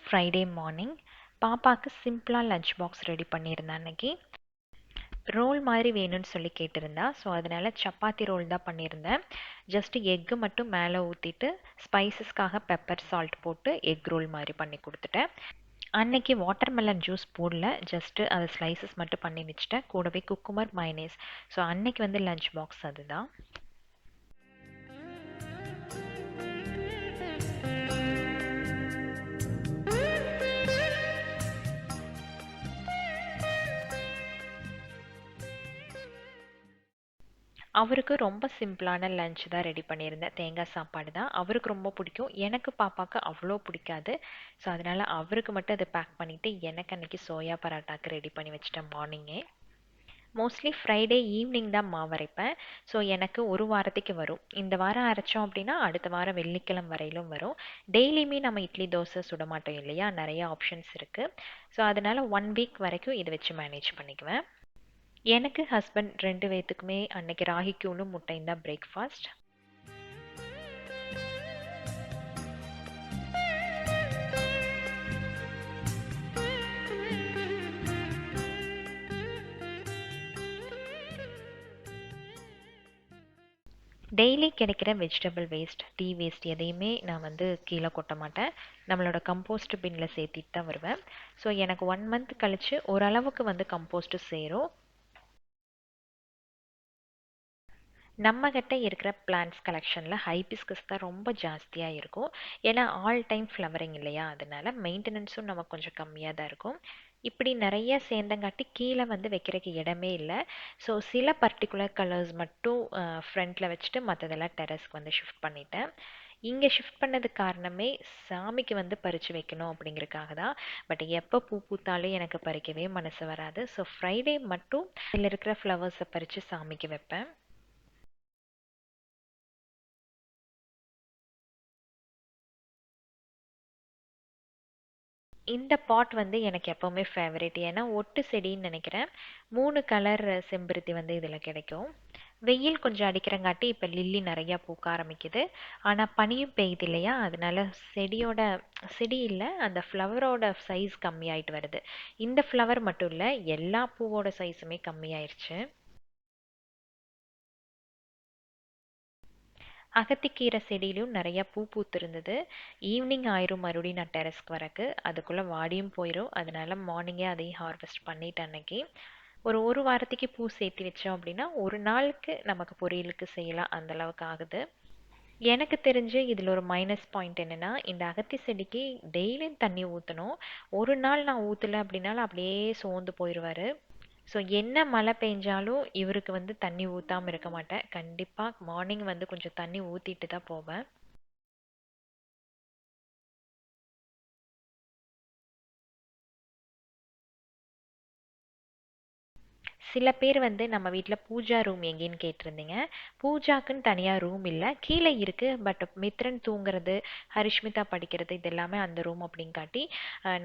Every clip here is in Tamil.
ஃப்ரைடே மார்னிங் பாப்பாவுக்கு சிம்பிளாக லஞ்ச் பாக்ஸ் ரெடி பண்ணியிருந்தேன் அன்னைக்கு. ரோல் மாதிரி வேணும்னு சொல்லி கேட்டிருந்தா. ஸோ அதனால சப்பாத்தி ரோல் தான் பண்ணியிருந்தேன். ஜஸ்ட் எக்கு மட்டும் மேலே ஊற்றிட்டு ஸ்பைசஸ்க்காக பெப்பர் சால்ட் போட்டு எக் ரோல் மாதிரி பண்ணி கொடுத்துட்டேன். அன்னைக்கு வாட்டர்மெலன் ஜூஸ் போடல, ஜஸ்ட்டு அதை ஸ்லைசஸ் மட்டும் பண்ணி வச்சுட்டேன். கூடவே குக்குமர் மைனேஸ். ஸோ அன்னைக்கு வந்து லஞ்ச் பாக்ஸ் அதுதான். அவருக்கு ரொம்ப சிம்பிளான லஞ்ச் தான் ரெடி பண்ணியிருந்தேன். தேங்காய் சாப்பாடு தான். அவருக்கு ரொம்ப பிடிக்கும். எனக்கு பாப்பாவுக்கு அவ்வளோ பிடிக்காது. ஸோ அதனால் அவருக்கு மட்டும் அதை பேக் பண்ணிவிட்டு எனக்கு அன்றைக்கி சோயா பராட்டாக்கு ரெடி பண்ணி வச்சிட்டேன் மார்னிங்கே. மோஸ்ட்லி ஃப்ரைடே ஈவினிங் தான் மாவு அரைப்பேன். ஸோ எனக்கு ஒரு வாரத்துக்கு வரும். இந்த வாரம் அரைச்சோம் அப்படின்னா அடுத்த வாரம் வெள்ளிக்கிழமை வரையிலும் வரும். டெய்லியுமே நம்ம இட்லி தோசை சுட மாட்டோம் இல்லையா, நிறைய ஆப்ஷன்ஸ் இருக்குது. ஸோ அதனால் 1 வீக் வரைக்கும் இதை வச்சு மேனேஜ் பண்ணிக்குவேன். எனக்கு ஹஸ்பண்ட் 2 பேத்துக்குமே அன்னைக்கு ராகி கூழும் முட்டையும் தான் பிரேக்ஃபாஸ்ட். டெய்லி கிடைக்கிற வெஜிடபிள் வேஸ்ட், டீ வேஸ்ட் எதையுமே நான் வந்து கீழே கொட்ட மாட்டேன். நம்மளோட கம்போஸ்ட் பின்னில் சேர்த்திட்டு தான் வருவேன். ஸோ எனக்கு 1 மந்த் கழித்து ஓரளவுக்கு வந்து கம்போஸ்ட்டு சேரும். நம்மக்கிட்ட இருக்கிற பிளான்ட்ஸ் கலெக்ஷனில் ஹைபிஸ்கஸ் தான் ரொம்ப ஜாஸ்தியாக இருக்கும். ஏன்னா ஆல் டைம் ஃப்ளவரிங் இல்லையா, அதனால மெயின்டெனன்ஸும் நமக்கு கொஞ்சம் கம்மியாக தான் இருக்கும். இப்படி நிறைய சேர்ந்தங்காட்டி கீழே வந்து வைக்கிறதுக்கு இடமே இல்லை. ஸோ சில பர்டிகுலர் கலர்ஸ் மட்டும் ஃப்ரண்ட்டில் வச்சுட்டு மற்றதெல்லாம் டெரஸ்க்கு வந்து ஷிஃப்ட் பண்ணிட்டேன். இங்கே ஷிஃப்ட் பண்ணது காரணமே சாமிக்கு வந்து பறித்து வைக்கணும் அப்படிங்கிறதுக்காக தான். பட் எப்போ பூ பூத்தாலும் எனக்கு பறிக்கவே மனசு வராது. ஸோ ஃப்ரைடே மட்டும் இதில் இருக்கிற ஃப்ளவர்ஸை பறித்து சாமிக்கு வைப்பேன். இந்த பாட் வந்து எனக்கு எப்போவுமே ஃபேவரட். ஏன்னா ஒட்டு செடின்னு நினைக்கிறேன். 3 கலர் செம்பருத்தி வந்து இதில் கிடைக்கும். வெயில் கொஞ்சம் அடிக்கிறங்காட்டி இப்போ லில்லி நிறையா பூக்க ஆரம்பிக்குது. ஆனால் பனியும் பெய்யுது இல்லையா, அதனால செடி இல்லை, அந்த ஃப்ளவரோட சைஸ் கம்மியாயிட்டு வருது. இந்த ஃப்ளவர் மட்டும் இல்லை, எல்லா பூவோட சைஸுமே கம்மியாயிருச்சு. அகத்திக்கீரை செடியிலும் நிறையா பூ பூத்திருந்தது. ஈவினிங் ஆயிரும் மறுபடியும் நான் டெரஸ்க்கு வரக்கு. அதுக்குள்ளே வாடியும் போயிடும். அதனால மார்னிங்கே அதையும் ஹார்வெஸ்ட் பண்ணிட்டேன் அன்னைக்கு. ஒரு வாரத்துக்கு பூ சேர்த்து வச்சோம் அப்படின்னா ஒரு நாளுக்கு நமக்கு பொரியலுக்கு செய்யலாம், அந்த அளவுக்கு ஆகுது. எனக்கு தெரிஞ்சு இதில் ஒரு மைனஸ் பாயிண்ட் என்னென்னா, இந்த அகத்தி செடிக்கு டெய்லியும் தண்ணி ஊற்றணும். ஒரு நாள் நான் ஊற்றலை அப்படின்னாலும் அப்படியே சோர்ந்து போயிடுவார். ஸோ என்ன மழை பெஞ்சாலும் இவருக்கு வந்து தண்ணி ஊற்றாமல் இருக்க மாட்டேன். கண்டிப்பாக மார்னிங் வந்து கொஞ்சம் தண்ணி ஊற்றிட்டு தான் போவேன். சில பேர் வந்து நம்ம வீட்டில் பூஜா ரூம் எங்கேன்னு கேட்டிருந்தீங்க. பூஜாக்குன்னு தனியாக ரூம் இல்லை, கீழே இருக்குது. பட் மித்ரன் தூங்குறது, ஹரிஷ்மிதா படிக்கிறது, இது எல்லாமே அந்த ரூம் அப்படின்னு காட்டி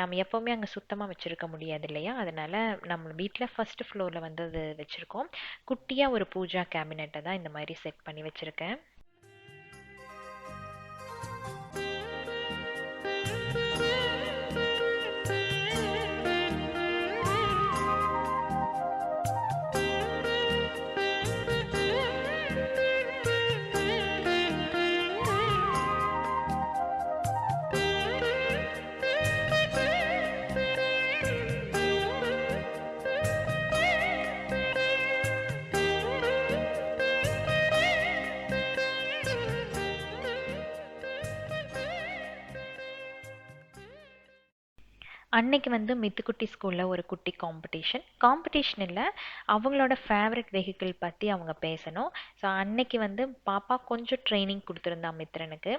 நம்ம எப்போவுமே அங்கே சுத்தமாக வச்சுருக்க முடியாது இல்லையா, அதனால் நம்ம வீட்டில் ஃபஸ்ட் ஃப்ளோரில் வந்து அது வச்சுருக்கோம். குட்டியாக ஒரு பூஜா கேபினெட்டை தான் இந்த மாதிரி செட் பண்ணி வச்சுருக்கேன். அன்னைக்கு வந்து மித்துக்குட்டி ஸ்கூலில் ஒரு குட்டி காம்படிஷன் இல்லை, அவங்களோட ஃபேவரட் வெஹிக்கிள் பற்றி அவங்க பேசணும். ஸோ அன்னைக்கு வந்து பாப்பா கொஞ்சம் ட்ரைனிங் கொடுத்துருந்தா மித்ரனுக்கு.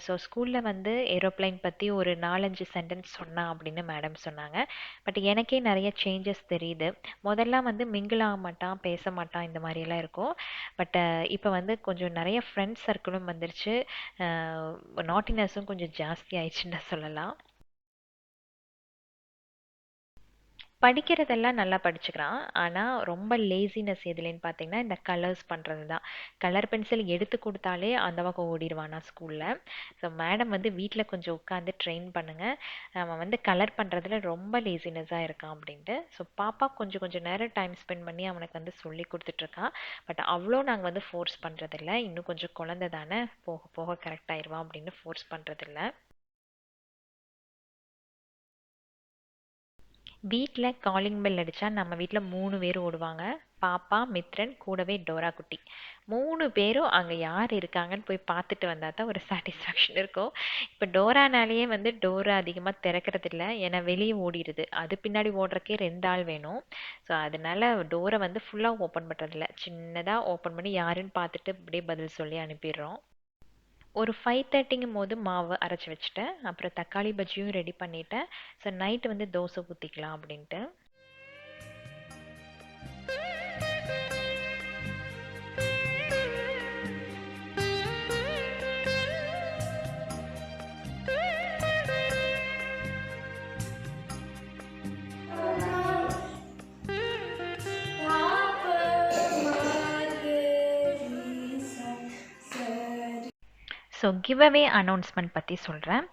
ஸோ ஸ்கூலில் வந்து ஏரோப்ளைன் பற்றி ஒரு 4-5 சென்டென்ஸ் சொன்னா அப்படின்னு மேடம் சொன்னாங்க. பட் எனக்கே நிறைய சேஞ்சஸ் தெரியுது. முதல்லாம் வந்து மிங்கிள் ஆக மாட்டான், பேச மாட்டான், இந்த மாதிரியெல்லாம் இருக்கும். பட் இப்போ வந்து கொஞ்சம் நிறைய ஃப்ரெண்ட்ஸ் சர்க்கிளும் வந்துருச்சு. நாட்டினஸும் கொஞ்சம் ஜாஸ்தி ஆயிடுச்சுன்னு சொல்லலாம். படிக்கிறதெல்லாம் நல்லா படிச்சுக்கிறான். ஆனால் ரொம்ப லேசினஸ் எதுலேன்னு பார்த்தீங்கன்னா இந்த கலர்ஸ் பண்ணுறது தான். கலர் பென்சில் எடுத்து கொடுத்தாலே அந்த பக்கம் ஓடிடுவானா ஸ்கூலில். ஸோ மேடம் வந்து வீட்டில் கொஞ்சம் உட்காந்து ட்ரெயின் பண்ணுங்க, அவன் வந்து கலர் பண்ணுறதுல ரொம்ப லேசினஸாக இருக்கான் அப்படின்ட்டு. ஸோ பாப்பா கொஞ்சம் கொஞ்சம் நேரம் டைம் ஸ்பெண்ட் பண்ணி அவனுக்கு வந்து சொல்லி கொடுத்துட்ருக்கான். பட் அவ்வளோ நாங்கள் வந்து ஃபோர்ஸ் பண்ணுறதில்ல, இன்னும் கொஞ்சம் குழந்தை தானே, போக போக கரெக்ட் ஆயிடுவான் அப்படின்னு ஃபோர்ஸ் பண்ணுறதில்ல. வீட்டில் காலிங் பெல் அடித்தா நம்ம வீட்டில் 3 பேர் ஓடுவாங்க. பாப்பா, மித்ரன், கூடவே டோரா குட்டி. 3 பேரும் அங்கே யார் இருக்காங்கன்னு போய் பார்த்துட்டு வந்தால் தான் ஒரு சாட்டிஸ்ஃபேக்ஷன் இருக்கும். இப்போ டோரானாலேயே வந்து டோரா அதிகமாக திறக்கறதில்ல, ஏன்னா வெளியே ஓடிடுது. அது பின்னாடி ஓடுறக்கே 2 ஆள் வேணும். ஸோ அதனால டோரை வந்து ஃபுல்லாக ஓப்பன் பண்ணுறதில்ல, சின்னதாக ஓப்பன் பண்ணி யாருன்னு பார்த்துட்டு அப்படியே பதில் சொல்லி அனுப்பிடுறோம். ஒரு 5:30ங்கும் போது மாவு அரைச்சி வச்சுட்டேன். அப்புறம் தக்காளி பஜ்ஜியும் ரெடி பண்ணிட்டேன். ஸோ நைட்டு வந்து தோசை ஊற்றிக்கலாம் அப்படின்ட்டு. ஸோ கிவ்அவே அனௌன்ஸ்மெண்ட் பற்றி சொல்கிறேன்.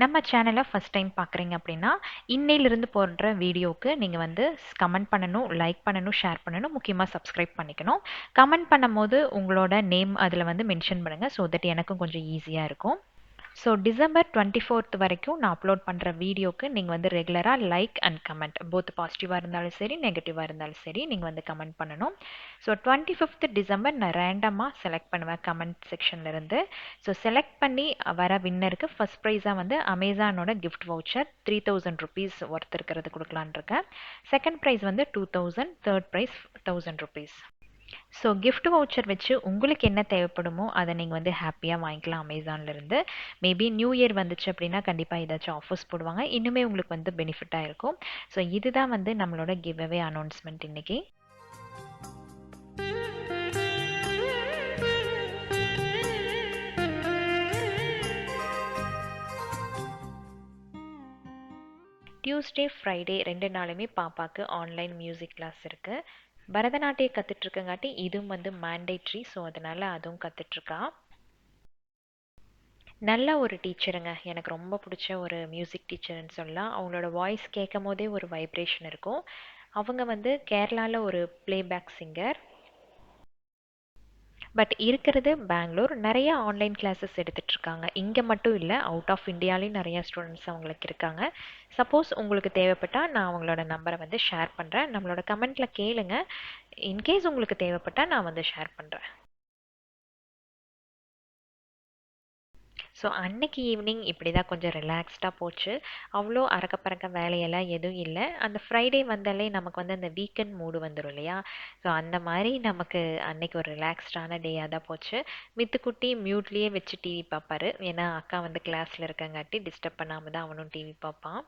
நம்ம சேனலை ஃபஸ்ட் டைம் பார்க்குறீங்க அப்படின்னா இன்னையிலிருந்து போடுற வீடியோவுக்கு நீங்கள் வந்து கமெண்ட் பண்ணணும், லைக் பண்ணணும், ஷேர் பண்ணணும், முக்கியமாக சப்ஸ்கிரைப் பண்ணிக்கணும். கமெண்ட் பண்ணும்போது உங்களோட நேம் அதில் வந்து மென்ஷன் பண்ணுங்கள், ஸோ தட் எனக்கும் கொஞ்சம் ஈஸியாக இருக்கும். ஸோ டிசம்பர் 24th வரைக்கும் நான் அப்லோட் பண்ணுற வீடியோக்கு நீங்கள் வந்து ரெகுலராக லைக் அண்ட் கமெண்ட், போத் பாசிட்டிவாக இருந்தாலும் சரி நெகட்டிவாக இருந்தாலும் சரி நீங்கள் வந்து கமெண்ட் பண்ணணும். ஸோ 25th டிசம்பர் நான் ரேண்டமாக செலக்ட் பண்ணுவேன் கமெண்ட் செக்ஷன்லேருந்து. ஸோ செலக்ட் பண்ணி வர வின்னருக்கு ஃபஸ்ட் ப்ரைஸாக வந்து அமேசானோட கிஃப்ட் வவுச்சர் 3000 ருபீஸ் ஒர்த் இருக்கிறது கொடுக்கலான் இருக்கேன். செகண்ட் ப்ரைஸ் வந்து 2000, third prize 1000 rupees. So gift voucher வச்சு உங்களுக்கு என்ன தேவைப்படுமோ அதை நீங்கள் வந்து ஹாப்பியாக வாங்கிக்கலாம் அமேசான்லேருந்து. மேபி நியூ இயர் வந்துச்சு அப்படின்னா கண்டிப்பாக ஏதாச்சும் ஆஃபர்ஸ் போடுவாங்க, இன்னுமே உங்களுக்கு வந்து பெனிஃபிட்டாக இருக்கும். ஸோ இதுதான் வந்து நம்மளோட கிவ்அவே அனௌன்ஸ்மெண்ட் இன்னைக்கு. டியூஸ்டே, ஃப்ரைடே 2 நாளுமே பாப்பாவுக்கு ஆன்லைன் மியூசிக் கிளாஸ் இருக்குது. பரதநாட்டியம் கற்றுட்ருக்கங்காட்டி இதுவும் வந்து மேண்டேட்ரி, ஸோ அதனால் அதுவும் கற்றுட்ருக்கா. நல்ல ஒரு டீச்சருங்க, எனக்கு ரொம்ப பிடிச்ச ஒரு மியூசிக் டீச்சர்னு சொல்லலாம். அவங்களோட வாய்ஸ் கேட்கும் போதே ஒரு வைப்ரேஷன் இருக்கும். அவங்க வந்து கேரளாவில் ஒரு ப்ளேபேக் சிங்கர். பட் இருக்கிறது பெங்களூர். நிறைய ஆன்லைன் கிளாஸஸ் எடுத்துட்ருக்காங்க, இங்கே மட்டும் இல்லை, அவுட் ஆஃப் இந்தியாலேயும் நிறையா ஸ்டூடெண்ட்ஸ் அவங்களுக்கு இருக்காங்க. சப்போஸ் உங்களுக்கு தேவைப்பட்டால் நான் அவங்களோட நம்பரை வந்து ஷேர் பண்ணுறேன், நம்மளோட கமெண்ட்டில் கேளுங்க. இன்கேஸ் உங்களுக்கு தேவைப்பட்டால் நான் வந்து ஷேர் பண்ணுறேன். ஸோ அன்னைக்கு ஈவினிங் இப்படி தான் கொஞ்சம் ரிலாக்ஸ்டாக போச்சு. அவ்வளோ அறக்க பறக்க வேலையெல்லாம் எதுவும் இல்லை. அந்த ஃப்ரைடே வந்தாலே நமக்கு வந்து அந்த வீக்கெண்ட் மூடு வந்துடும் இல்லையா? ஸோ அந்த மாதிரி நமக்கு அன்னைக்கு ஒரு ரிலாக்ஸ்டான டேயாக தான் போச்சு. மித்துக்குட்டி மியூட்லேயே வச்சு டிவி பார்ப்பாரு, ஏன்னா அக்கா வந்து கிளாஸில் இருக்கங்காட்டி டிஸ்டர்ப் பண்ணாமல் தான் அவனும் டிவி பார்ப்பான்.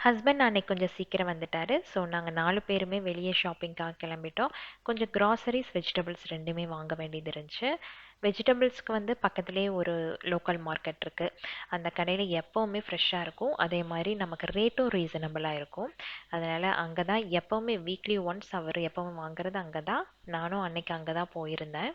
ஹஸ்பண்ட் அன்னைக்கு கொஞ்சம் சீக்கிரம் வந்துட்டார். ஸோ நாங்கள் 4 பேருமே வெளியே ஷாப்பிங்காக கிளம்பிட்டோம். கொஞ்சம் க்ராசரிஸ், வெஜிடபிள்ஸ் ரெண்டுமே வாங்க வேண்டியது இருந்துச்சு. வெஜிடபிள்ஸ்க்கு வந்து பக்கத்துலேயே ஒரு லோக்கல் மார்க்கெட் இருக்குது. அந்த கடையில் எப்போவுமே ஃப்ரெஷ்ஷாக இருக்கும், அதே மாதிரி நமக்கு ரேட்டும் ரீசனபிளாக இருக்கும். அதனால் அங்கே தான் எப்போவுமே வீக்லி ஒன்ஸ் அவர் எப்போவும் வாங்குறது அங்கே தான். நானும் அன்னைக்கு அங்கே தான் போயிருந்தேன்.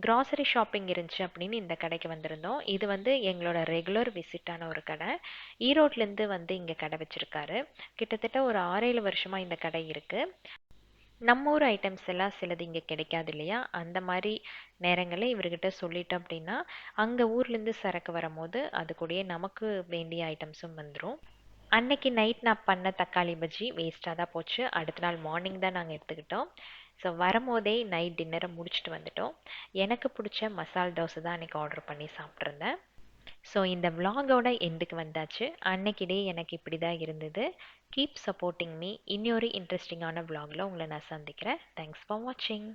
கிராசரி ஷாப்பிங் இருந்துச்சு அப்படின்னு இந்த கடைக்கு வந்திருந்தோம். இது வந்து எங்களோட ரெகுலர் விசிட்டான ஒரு கடை. ஈரோட்லேருந்து வந்து இங்கே கடை வச்சுருக்காரு. கிட்டத்தட்ட ஒரு 6-7 வருஷமாக இந்த கடை இருக்குது. நம்ம ஊர் ஐட்டம்ஸ் எல்லாம் சிலது இங்கே கிடைக்காது இல்லையா? அந்த மாதிரி நேரங்களில் இவர்கிட்ட சொல்லிட்டோம் அப்படின்னா அங்கே ஊர்லேருந்து சரக்கு வரும்போது அது கூடயே நமக்கு வேண்டிய ஐட்டம்ஸும் வந்துடும். அன்னைக்கு நைட் நான் பண்ண தக்காளி பஜ்ஜி வேஸ்ட்டாக தான் போச்சு. அடுத்த நாள் மார்னிங் தான் நாங்கள் எடுத்துக்கிட்டோம். ஸோ வரும்போதே நைட் டின்னரை முடிச்சுட்டு வந்துட்டோம். எனக்கு பிடிச்ச மசால் தோசை தான் அன்றைக்கி ஆர்டர் பண்ணி சாப்பிட்ருந்தேன். ஸோ இந்த விலாகோட எண்டுக்கு வந்தாச்சு. அன்னைக்கு டே எனக்கு இப்படி தான் இருந்தது. Keep supporting me. இன்னொரு இன்ட்ரெஸ்டிங்கான விலாகில் உங்களை நான் சந்திக்கிறேன். தேங்க்ஸ் ஃபார் வாட்சிங்.